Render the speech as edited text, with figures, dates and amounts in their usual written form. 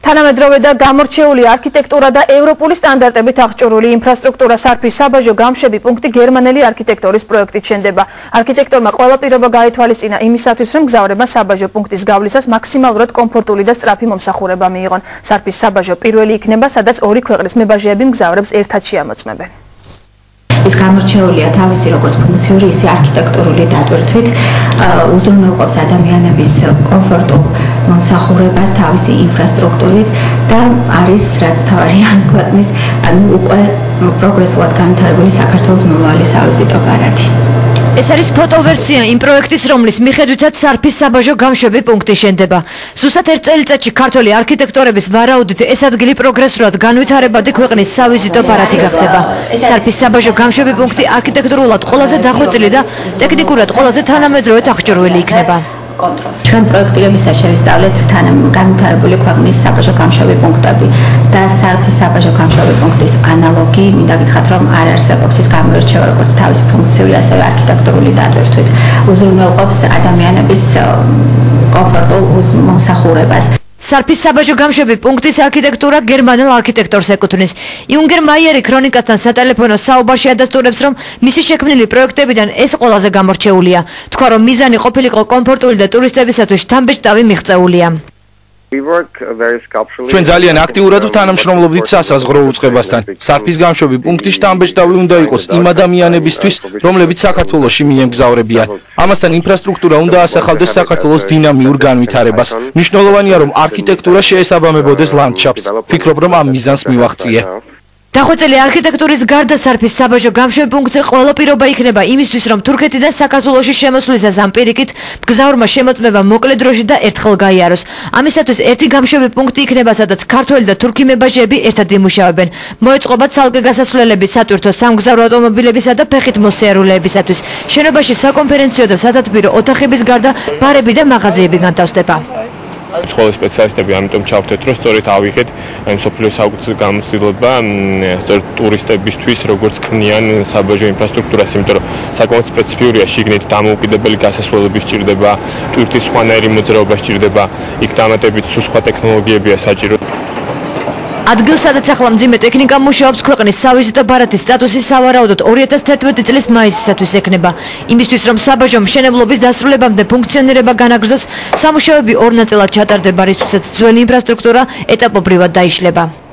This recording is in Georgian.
თანამედროვე და გამორჩეული არქიტექტურა და ევროპული სტანდარტებით აღჭურვილი ინფრასტრუქტურა სარფის საბაჟო გამშვები პუნქტი გერმანელი არქიტექტორის პროექტით შენდება. არქიტექტორმა ყველა პირობა გაითვალისწინა იმისათვის, რომ მგზავრებმა საბაჟო პუნქტის გავლისას მაქსიმალურად კომფორტული და სწრაფი მომსახურება მიიღონ. სარფის საბაჟო პირველი იქნება, სადაც ორი ქვეყნის მებაჟეები მგზავრებს ერთად შეამოწმებენ. ის გამორჩეულია თავისი როგორც ფუნქციური, ისე არქიტექტურული დატვირთვით, უზრუნველყოფს ადამიანების კომფორტულ მომსახურებას თავისი ინფრასტრუქტურით და არის რაც თავარია ქვეყნის უკვე პროგრესულად განვითარებული საქართველოს მომავალი სავიზიტო პარადი. ეს არის ფოტოვერსია იმ პროექტის, რომლის მიხედვითაც სარფის საბაჟო გამშვები პუნქტი შენდება. ზუსტად ერთ წელიწადში ქართველი არქიტექტორების ვარაუდით ეს ადგილი პროგრესულად განვითარებადი ქვეყნის სავიზიტო პარადი გახდება. სარფის საბაჟო გამშვები პუნქტი არქიტექტურულად ყველაზე დახვეწილი და ტექნიკურად ყველაზე თანამედროვედ აღჭურვილი იქნება. ჩვენ პროექტირებისას შევისწავლეთ განვითარებული ქვეყნის საბაჟო გამშვები პუნქტები და სარფის საბაჟო გამშვები პუნქტის ანალოგი, მინდა გითხრათ, რომ არ არსებობს. ის გამოირჩევა როგორც თავისი ფუნქციური, ასევე არქიტექტურული დატვირთვით. უზრუნველყოფს ადამიანების კომფორტულ მომსახურებას. სარფის საბაჟო გამშვები პუნქტის არქიტექტურა გერმანელ არქიტექტორს ეკუთვნის. იუნგერ მაიერი ქრონიკასთან სატელეფონო საუბარში ადასტურებს, რომ მისი შექმნილი პროექტებიდან ეს ყველაზე გამორჩეულია. თქვა, რომ მიზანი ყოფილიყო კომფორტული და ტურისტებისათვის შთამბეჭდავი მიღწეულია. ჩვენ ძალიან აქტიურად თანამშრომლობდით სასაზღვრო უწყებასთან. სარფის გამშვები პუნქტი შთამბეჭდავი უნდა იყოს იმ ადამიანებისთვის, რომლებიც საქართველოში მიემგზავრებიან. ამასთან ინფრასტრუქტურა უნდა ასახავდეს საქართველოს დინამიურ განვითარებას. მნიშვნელოვანია, რომ არქიტექტურა შეესაბამებოდეს ლანდშაფტს. ვფიქრობ, რომ ამ მიზანს მივაღწიე. დახვეწილი არქიტექტურის გარდა სარფის საბაჟო გამშვები პუნქტზე ყველა პირობა იქნება იმისთვის, რომ თურქეთიდან საქართველოში შემოსვლისას ამ პირიქით მგზავრმა შემოწმება მოკლე დროში და ერთხელ გაიაროს. ამისათვის ერთი გამშვები პუნქტი იქნება, სადაც ქართველი და თურქი მებაჟეები ერთად იმუშავებენ. მოეწყობა ცალკე გასასვლელები სატვირთო სამგზავრო ავტომობილებისა და ფეხით მოსიარულეებისათვის. შენობაში საკონფერენციო და სათათბირო ოთახების გარდა ბარები და მაღაზიები განთავსდება. Სკოლის სპეციალისტები ამიტომ ჩავთეთ, რომ სწორედ ავიღეთ მსოფლიო საუკეთესო გამოცდილება სწორედ ტურისტებისთვის, როგორც ქმნიან საბაჟო ინფრასტრუქტურას, იმიტომ რომ საკმაოდ სპეციფიურია, შიგნით დამოუკიდებელი გასასვლელები სჭირდება, ტვირთის სხვანაირი მოძრაობა სჭირდება, იქ დამატებით სხვა ტექნოლოგიებია საჭირო. ადგილ, სადაც ახლა მძიმე ტექნიკა მუშაობს, ქვეყნის სავიზიტო პარადის სტატუსი სავარაუდოდ 2011 წლის მაისისათვის ექნება. იმისთვის, რომ საბაჟო მშენებლობის დასრულებამდე ფუნქციონირება განაგრძოს, სამუშაოები ორ ნაწილად ჩატარდება, რისთვისაც ძველი ინფრასტრუქტურა ეტაპობრივად დაიშლება.